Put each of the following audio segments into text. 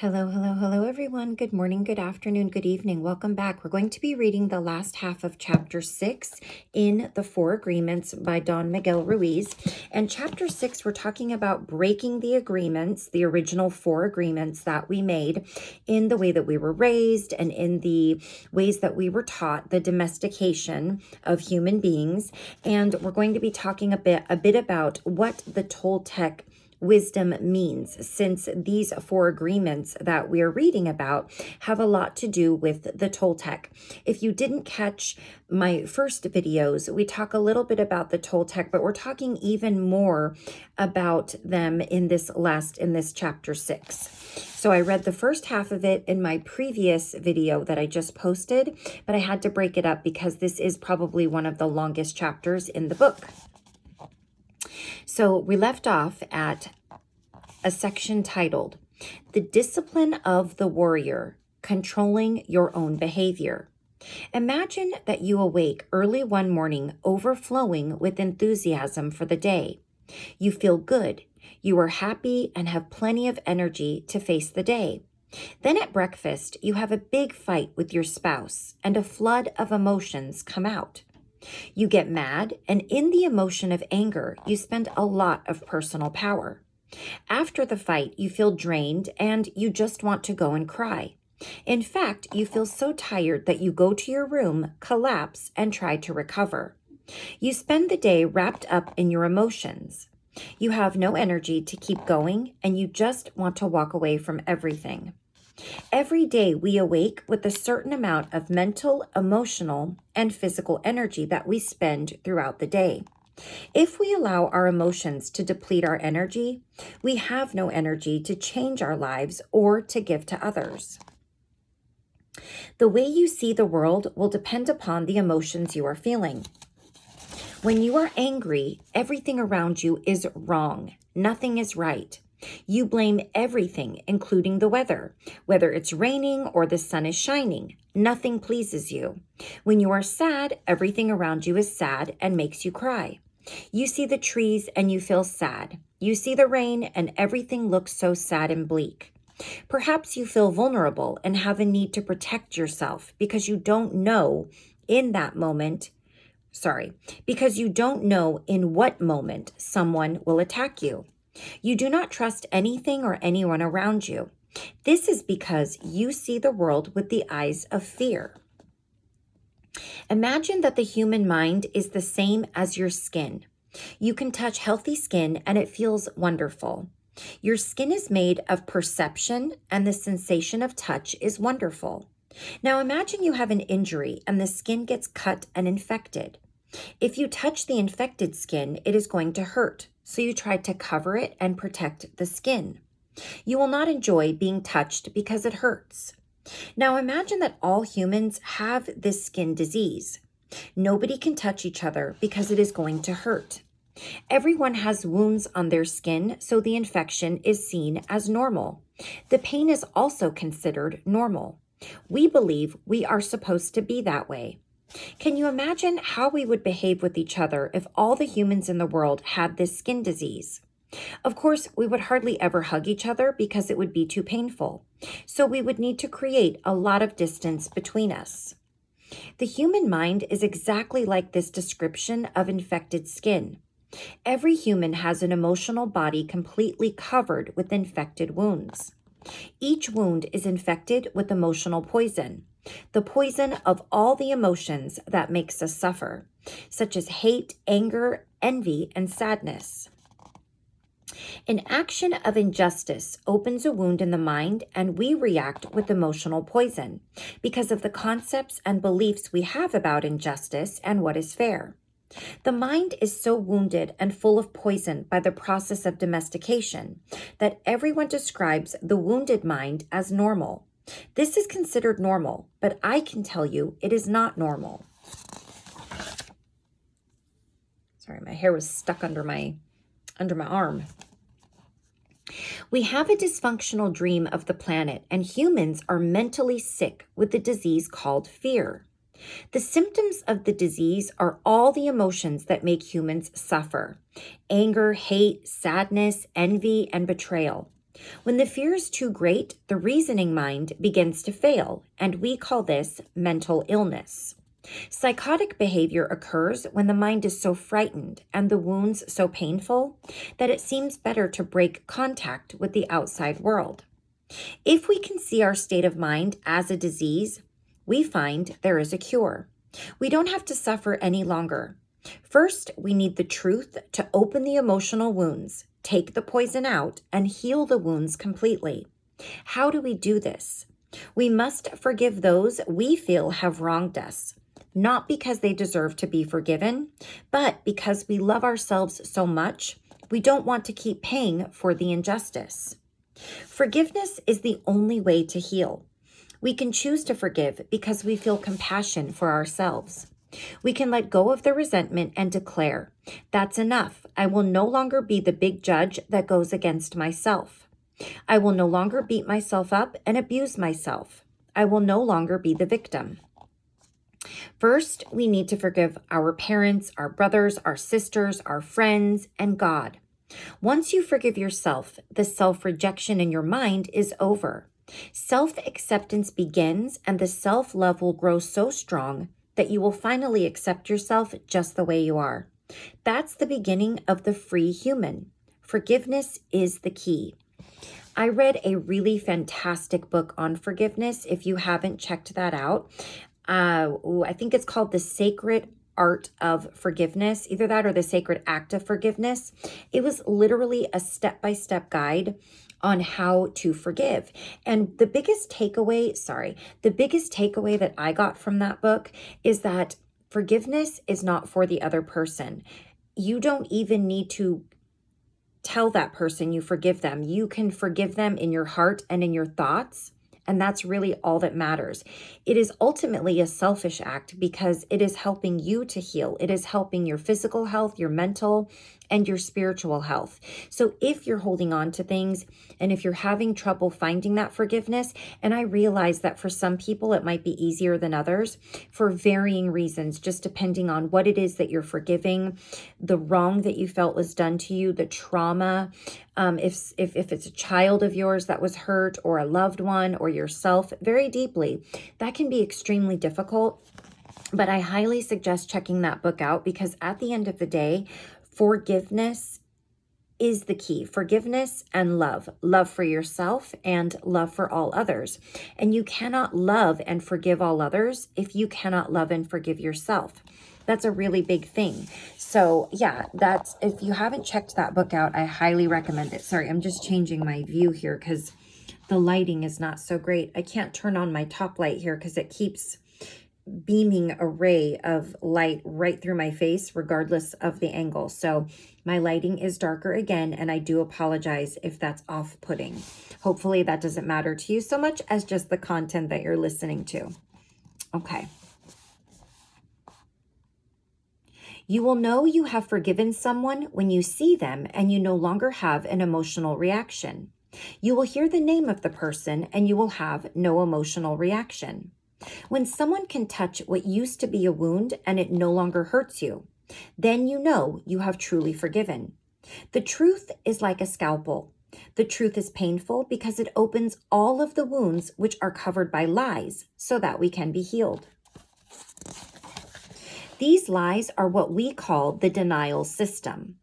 Hello, hello, hello, everyone. Good morning, good afternoon, good evening. Welcome back. We're going to be reading the last half of Chapter 6 in The Four Agreements by Don Miguel Ruiz. And Chapter 6, we're talking about breaking the agreements, the original 4 agreements that we made in the way that we were raised and in the ways that we were taught, the domestication of human beings. And we're going to be talking a bit about what the Toltec wisdom means, since these 4 agreements that we're reading about have a lot to do with the Toltec. If you didn't catch my first videos, we talk a little bit about the Toltec, but we're talking even more about them in this chapter 6. So I read the first half of it in my previous video that I just posted, but I had to break it up because this is probably one of the longest chapters in the book. So we left off at a section titled, The Discipline of the Warrior, Controlling Your Own Behavior. Imagine that you awake early one morning overflowing with enthusiasm for the day. You feel good, you are happy and have plenty of energy to face the day. Then at breakfast, you have a big fight with your spouse and a flood of emotions come out. You get mad, and in the emotion of anger, you spend a lot of personal power. After the fight, you feel drained and you just want to go and cry. In fact, you feel so tired that you go to your room, collapse, and try to recover. You spend the day wrapped up in your emotions. You have no energy to keep going, and you just want to walk away from everything. Every day we awake with a certain amount of mental, emotional, and physical energy that we spend throughout the day. If we allow our emotions to deplete our energy, we have no energy to change our lives or to give to others. The way you see the world will depend upon the emotions you are feeling. When you are angry, everything around you is wrong. Nothing is right. You blame everything, including the weather. Whether it's raining or the sun is shining, nothing pleases you. When you are sad, everything around you is sad and makes you cry. You see the trees and you feel sad. You see the rain and everything looks so sad and bleak. Perhaps you feel vulnerable and have a need to protect yourself because you don't know in what moment someone will attack you. You do not trust anything or anyone around you. This is because you see the world with the eyes of fear. Imagine that the human mind is the same as your skin. You can touch healthy skin and it feels wonderful. Your skin is made of perception and the sensation of touch is wonderful. Now imagine you have an injury and the skin gets cut and infected. If you touch the infected skin, it is going to hurt. So you try to cover it and protect the skin. You will not enjoy being touched because it hurts. Now imagine that all humans have this skin disease. Nobody can touch each other because it is going to hurt. Everyone has wounds on their skin, so the infection is seen as normal. The pain is also considered normal. We believe we are supposed to be that way. Can you imagine how we would behave with each other if all the humans in the world had this skin disease? Of course, we would hardly ever hug each other because it would be too painful. So we would need to create a lot of distance between us. The human mind is exactly like this description of infected skin. Every human has an emotional body completely covered with infected wounds. Each wound is infected with emotional poison. The poison of all the emotions that makes us suffer, such as hate, anger, envy, and sadness. An action of injustice opens a wound in the mind, and we react with emotional poison because of the concepts and beliefs we have about injustice and what is fair. The mind is so wounded and full of poison by the process of domestication that everyone describes the wounded mind as normal. This is considered normal, but I can tell you it is not normal. Sorry, my hair was stuck under my arm. We have a dysfunctional dream of the planet, and humans are mentally sick with the disease called fear. The symptoms of the disease are all the emotions that make humans suffer: anger, hate, sadness, envy, and betrayal. When the fear is too great, the reasoning mind begins to fail, and we call this mental illness. Psychotic behavior occurs when the mind is so frightened and the wounds so painful that it seems better to break contact with the outside world. If we can see our state of mind as a disease, we find there is a cure. We don't have to suffer any longer. First, we need the truth to open the emotional wounds, take the poison out, and heal the wounds completely. How do we do this? We must forgive those we feel have wronged us, not because they deserve to be forgiven, but because we love ourselves so much, we don't want to keep paying for the injustice. Forgiveness is the only way to heal. We can choose to forgive because we feel compassion for ourselves. We can let go of the resentment and declare, "That's enough. I will no longer be the big judge that goes against myself. I will no longer beat myself up and abuse myself. I will no longer be the victim." First, we need to forgive our parents, our brothers, our sisters, our friends, and God. Once you forgive yourself, the self-rejection in your mind is over. Self-acceptance begins, and the self-love will grow so strong that you will finally accept yourself just the way you are. That's the beginning of the free human. Forgiveness is the key. I read a really fantastic book on forgiveness. If you haven't checked that out, I think it's called The Sacred Art of Forgiveness, either that or The Sacred Act of Forgiveness. It was literally a step-by-step guide on how to forgive. And the biggest takeaway that I got from that book is that forgiveness is not for the other person. You don't even need to tell that person you forgive them. You can forgive them in your heart and in your thoughts. And that's really all that matters. It is ultimately a selfish act because it is helping you to heal. It is helping your physical health, your mental, and your spiritual health. So if you're holding on to things and if you're having trouble finding that forgiveness, and I realize that for some people it might be easier than others for varying reasons, just depending on what it is that you're forgiving, the wrong that you felt was done to you, the trauma, if it's a child of yours that was hurt, or a loved one, or yourself very deeply, that can be extremely difficult. But I highly suggest checking that book out because at the end of the day, forgiveness is the key. Forgiveness and love for yourself and love for all others. And you cannot love and forgive all others if you cannot love and forgive yourself. That's a really big thing. So yeah, if you haven't checked that book out, I highly recommend it. Sorry, I'm just changing my view here because the lighting is not so great. I can't turn on my top light here because it keeps beaming a ray of light right through my face, regardless of the angle. So my lighting is darker again, and I do apologize if that's off-putting. Hopefully that doesn't matter to you so much as just the content that you're listening to. Okay. You will know you have forgiven someone when you see them and you no longer have an emotional reaction. You will hear the name of the person and you will have no emotional reaction. When someone can touch what used to be a wound and it no longer hurts you, then you know you have truly forgiven. The truth is like a scalpel. The truth is painful because it opens all of the wounds which are covered by lies so that we can be healed. These lies are what we call the denial system.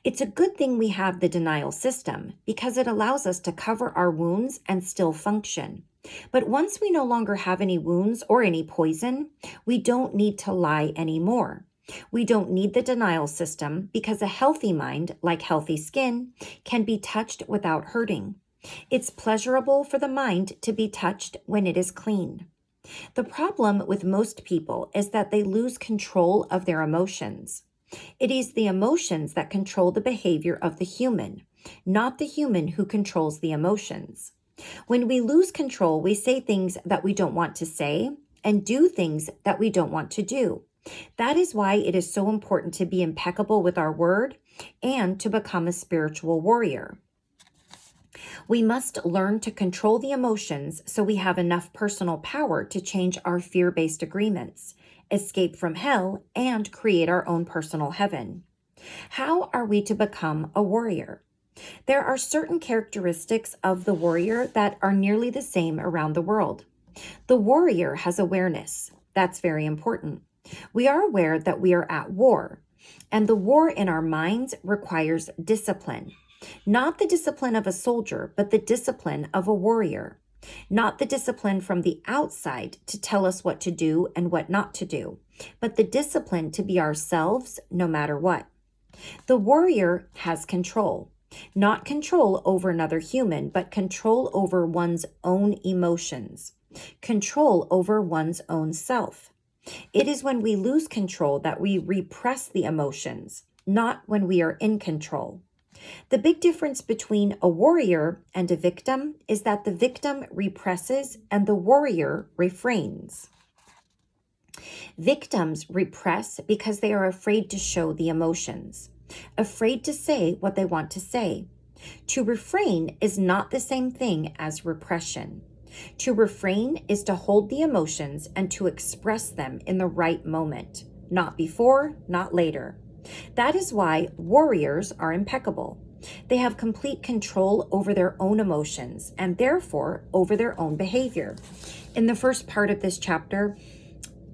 It's a good thing we have the denial system because it allows us to cover our wounds and still function. But once we no longer have any wounds or any poison, we don't need to lie anymore. We don't need the denial system because a healthy mind, like healthy skin, can be touched without hurting. It's pleasurable for the mind to be touched when it is clean. The problem with most people is that they lose control of their emotions. It is the emotions that control the behavior of the human, not the human who controls the emotions. When we lose control, we say things that we don't want to say and do things that we don't want to do. That is why it is so important to be impeccable with our word and to become a spiritual warrior. We must learn to control the emotions so we have enough personal power to change our fear-based agreements, escape from hell, and create our own personal heaven. How are we to become a warrior? There are certain characteristics of the warrior that are nearly the same around the world. The warrior has awareness. That's very important. We are aware that we are at war, and the war in our minds requires discipline. Not the discipline of a soldier, but the discipline of a warrior. Not the discipline from the outside to tell us what to do and what not to do, but the discipline to be ourselves no matter what. The warrior has control. Not control over another human, but control over one's own emotions, control over one's own self. It is when we lose control that we repress the emotions, not when we are in control. The big difference between a warrior and a victim is that the victim represses and the warrior refrains. Victims repress because they are afraid to show the emotions, afraid to say what they want to say. To refrain is not the same thing as repression. To refrain is to hold the emotions and to express them in the right moment, not before, not later. That is why warriors are impeccable. They have complete control over their own emotions and therefore over their own behavior. In the first part of this chapter,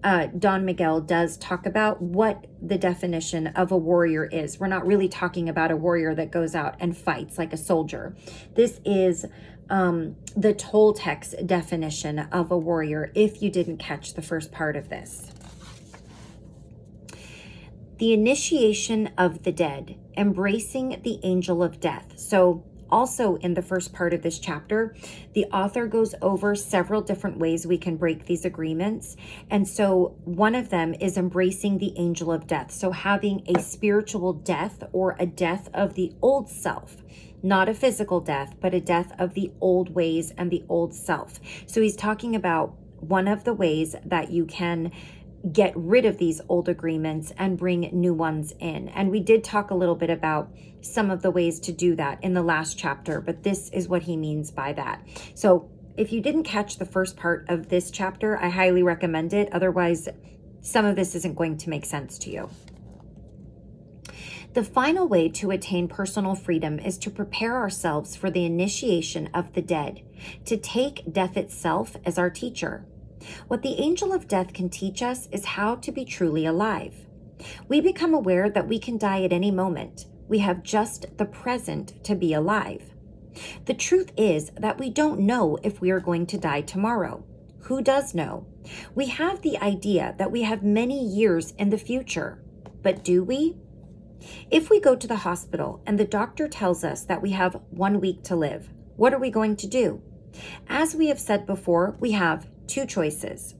Don Miguel does talk about what the definition of a warrior is. We're not really talking about a warrior that goes out and fights like a soldier. This is the Toltec's definition of a warrior, if you didn't catch the first part of this. The initiation of the dead, embracing the angel of death. So also in the first part of this chapter, the author goes over several different ways we can break these agreements. And so one of them is embracing the angel of death. So having a spiritual death or a death of the old self, not a physical death, but a death of the old ways and the old self. So he's talking about one of the ways that you can get rid of these old agreements and bring new ones in. And we did talk a little bit about some of the ways to do that in the last chapter, but this is what he means by that. So if you didn't catch the first part of this chapter, I highly recommend it. Otherwise, some of this isn't going to make sense to you. The final way to attain personal freedom is to prepare ourselves for the initiation of the dead, to take death itself as our teacher. What the angel of death can teach us is how to be truly alive. We become aware that we can die at any moment. We have just the present to be alive. The truth is that we don't know if we are going to die tomorrow. Who does know? We have the idea that we have many years in the future, but do we? If we go to the hospital and the doctor tells us that we have 1 week to live, what are we going to do? As we have said before, we have two choices.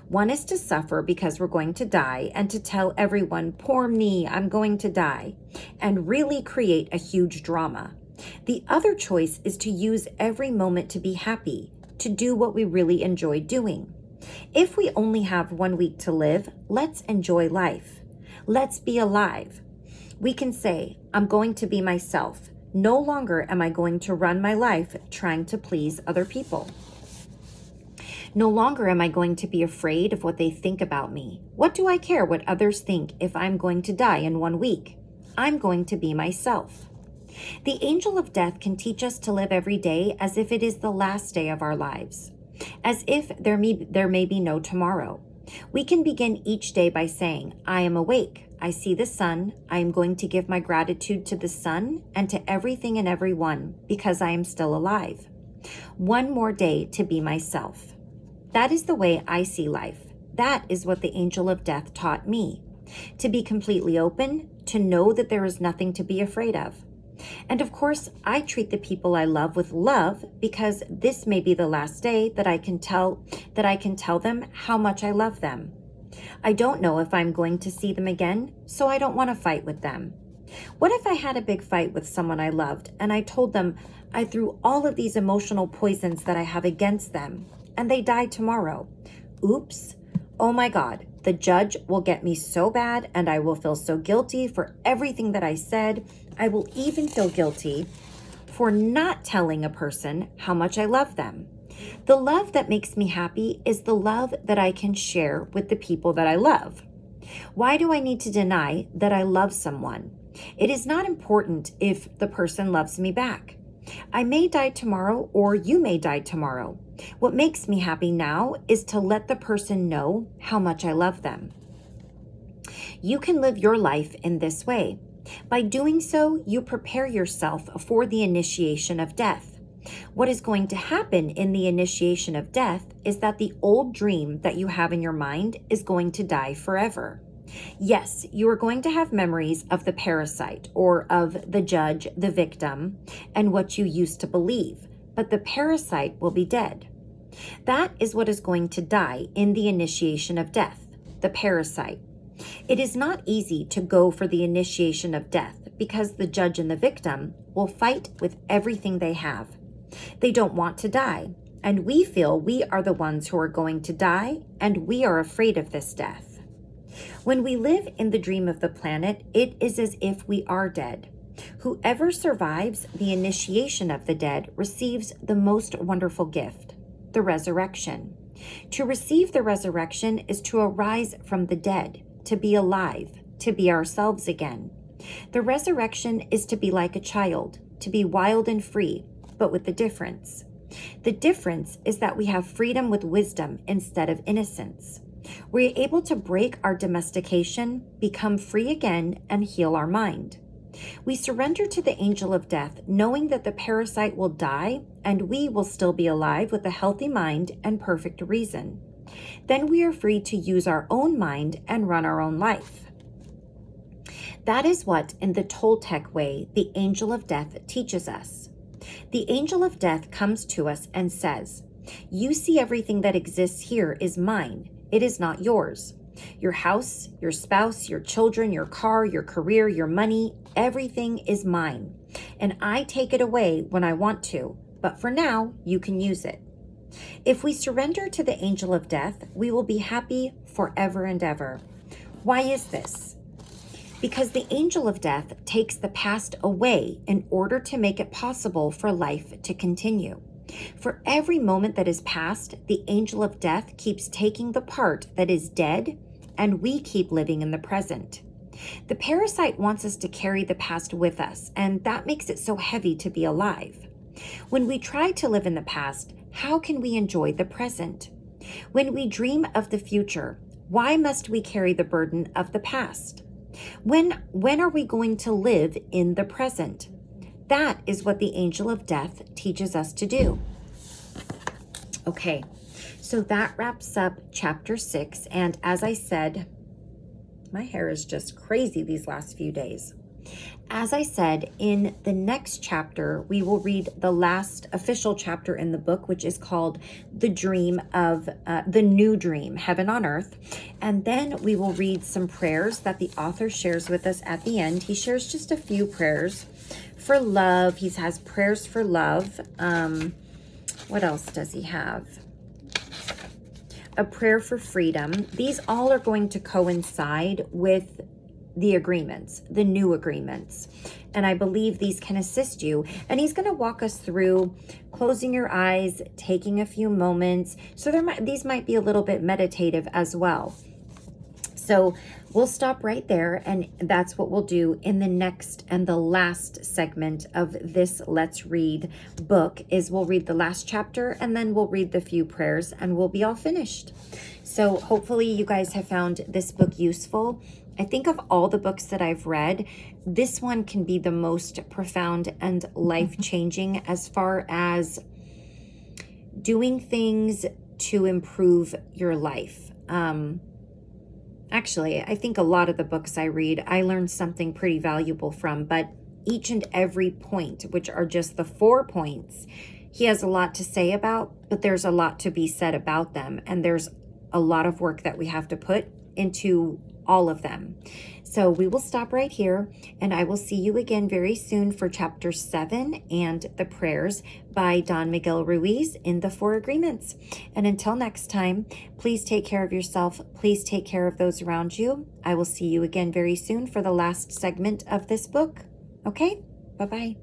One is to suffer because we're going to die and to tell everyone, poor me, I'm going to die, and really create a huge drama. The other choice is to use every moment to be happy, to do what we really enjoy doing. If we only have 1 week to live, let's enjoy life. Let's be alive. We can say, I'm going to be myself. No longer am I going to run my life trying to please other people. No longer am I going to be afraid of what they think about me. What do I care what others think if I'm going to die in 1 week? I'm going to be myself. The angel of death can teach us to live every day as if it is the last day of our lives, as if there may be no tomorrow. We can begin each day by saying, I am awake. I see the sun. I am going to give my gratitude to the sun and to everything and everyone because I am still alive. 1 more day to be myself. That is the way I see life. That is what the angel of death taught me. To be completely open, to know that there is nothing to be afraid of. And of course, I treat the people I love with love because this may be the last day that I can tell them how much I love them. I don't know if I'm going to see them again, so I don't want to fight with them. What if I had a big fight with someone I loved and I told them I threw all of these emotional poisons that I have against them and they died tomorrow? Oops. Oh my God. The judge will get me so bad and I will feel so guilty for everything that I said. I will even feel guilty for not telling a person how much I love them. The love that makes me happy is the love that I can share with the people that I love. Why do I need to deny that I love someone? It is not important if the person loves me back. I may die tomorrow, or you may die tomorrow. What makes me happy now is to let the person know how much I love them. You can live your life in this way. By doing so, you prepare yourself for the initiation of death. What is going to happen in the initiation of death is that the old dream that you have in your mind is going to die forever. Yes, you are going to have memories of the parasite or of the judge, the victim, and what you used to believe, but the parasite will be dead. That is what is going to die in the initiation of death, the parasite. It is not easy to go for the initiation of death because the judge and the victim will fight with everything they have. They don't want to die, and we feel we are the ones who are going to die, and we are afraid of this death. When we live in the dream of the planet, it is as if we are dead. Whoever survives the initiation of the dead receives the most wonderful gift, the resurrection. To receive the resurrection is to arise from the dead, to be alive, to be ourselves again. The resurrection is to be like a child, to be wild and free, but with a difference. The difference is that we have freedom with wisdom instead of innocence. We're able to break our domestication, become free again, and heal our mind. We surrender to the angel of death, knowing that the parasite will die and we will still be alive with a healthy mind and perfect reason. Then we are free to use our own mind and run our own life. That is what, in the Toltec way, the angel of death teaches us. The angel of death comes to us and says, "You see everything that exists here is mine. It is not yours. Your house, your spouse, your children, your car, your career, your money, everything is mine. And I take it away when I want to, but for now, you can use it." If we surrender to the angel of death, we will be happy forever and ever. Why is this? Because the angel of death takes the past away in order to make it possible for life to continue. For every moment that is past, the angel of death keeps taking the part that is dead, and we keep living in the present. The parasite wants us to carry the past with us, and that makes it so heavy to be alive. When we try to live in the past, how can we enjoy the present? When we dream of the future, why must we carry the burden of the past? When are we going to live in the present? That is what the angel of death teaches us to do. Okay, so that wraps up chapter 6. And as I said, my hair is just crazy these last few days. As I said, in the next chapter, we will read the last official chapter in the book, which is called The Dream of the New Dream, Heaven on Earth. And then we will read some prayers that the author shares with us at the end. He shares just a few prayers for love. He has prayers for love. What else does he have? A prayer for freedom. These all are going to coincide with the agreements, the new agreements. And I believe these can assist you. And he's going to walk us through closing your eyes, taking a few moments. So these might be a little bit meditative as well. So we'll stop right there, and that's what we'll do in the next and the last segment of this Let's Read book. Is we'll read the last chapter, and then we'll read the few prayers, and we'll be all finished. So hopefully you guys have found this book useful. I think of all the books that I've read, this one can be the most profound and life-changing as far as doing things to improve your life. Actually, I think a lot of the books I read, I learned something pretty valuable from, but each and every point, which are just the 4 points, he has a lot to say about, but there's a lot to be said about them. And there's a lot of work that we have to put into all of them. So we will stop right here, and I will see you again very soon for chapter 7 and the prayers by Don Miguel Ruiz in the 4 agreements. And until next time, please take care of yourself. Please take care of those around you. I will see you again very soon for the last segment of this book. Okay, bye-bye.